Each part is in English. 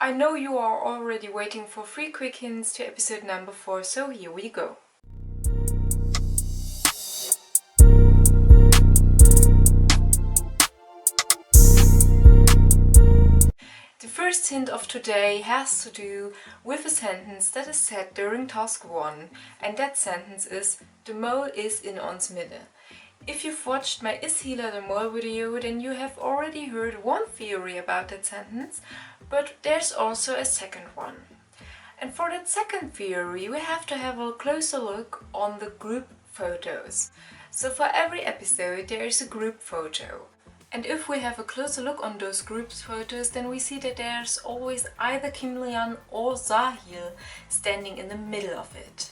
I know you are already waiting for 3 quick hints to episode number 4, so here we go. The first hint of today has to do with a sentence that is said during task 1, and that sentence is "The mole is in ons midden." If you've watched my Is Healer the Mole video, then you have already heard one theory about that sentence, but there's also a second one. And for that second theory, we have to have a closer look on the group photos. So for every episode there is a group photo. And if we have a closer look on those group photos, then we see that there's always either Kim Lian or Sahil standing in the middle of it.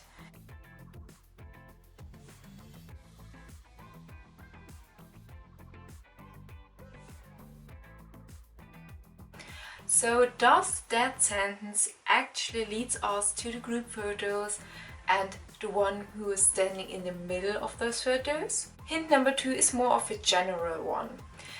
So does that sentence actually leads us to the group photos and the one who is standing in the middle of those photos? Hint number 2 is more of a general one.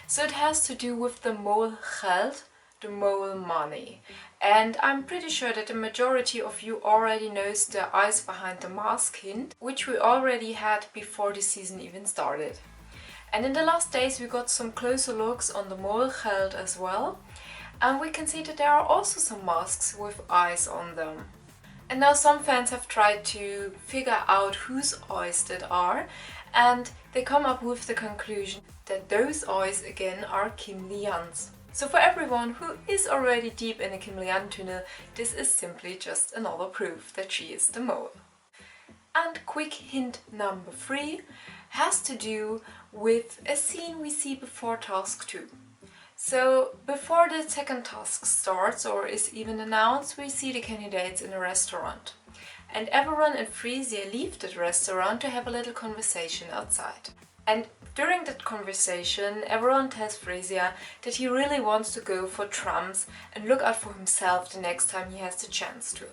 So it has to do with the mole geld, the mole money. And I'm pretty sure that the majority of you already knows the eyes behind the mask hint, which we already had before the season even started. And in the last days we got some closer looks on the mole geld as well. And we can see that there are also some masks with eyes on them. And now some fans have tried to figure out whose eyes that are, and they come up with the conclusion that those eyes again are Kim Lian's. So for everyone who is already deep in the Kim Lian tunnel, this is simply just another proof that she is the mole. And quick hint number 3 has to do with a scene we see before task 2. So before the second task starts or is even announced, we see the candidates in a restaurant. And everyone and Frisia leave the restaurant to have a little conversation outside. And during that conversation, everyone tells Frisia that he really wants to go for trumps and look out for himself the next time he has the chance to.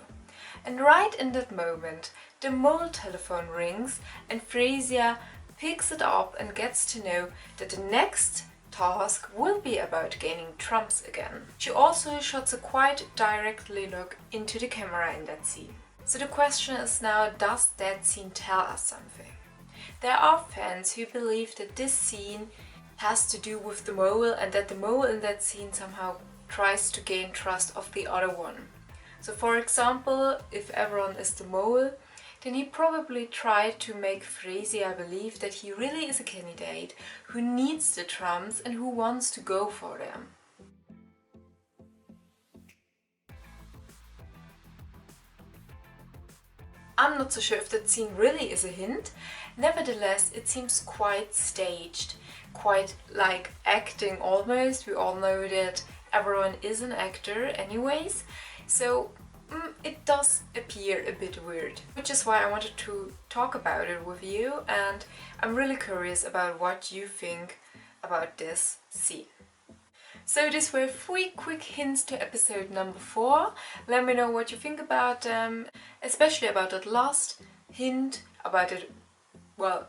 And right in that moment, the mole telephone rings and Frisia picks it up and gets to know that the next task will be about gaining trumps again. She also shots a quite directly look into the camera in that scene. So the question is now, does that scene tell us something? There are fans who believe that this scene has to do with the mole and that the mole in that scene somehow tries to gain trust of the other one. So for example, if everyone is the mole, then he probably tried to make Frisia believe that he really is a candidate who needs the trumps and who wants to go for them. I'm not so sure if that scene really is a hint. Nevertheless, it seems quite staged, quite like acting almost. We all know that everyone is an actor anyways, so it does appear a bit weird, which is why I wanted to talk about it with you, and I'm really curious about what you think about this scene. So these were 3 quick hints to episode number 4. Let me know what you think about them, especially about that last hint, about it, well,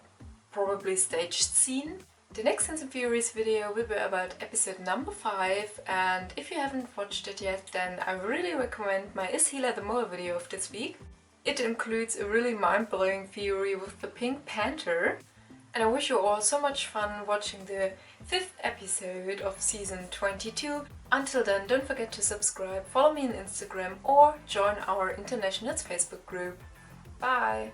probably staged scene. The next Hints and Theories video will be about episode number 5, and if you haven't watched it yet, then I really recommend my Is Healer the Mole video of this week. It includes a really mind-blowing theory with the Pink Panther, and I wish you all so much fun watching the 5th episode of season 22. Until then, don't forget to subscribe, follow me on Instagram or join our Internationals Facebook group. Bye!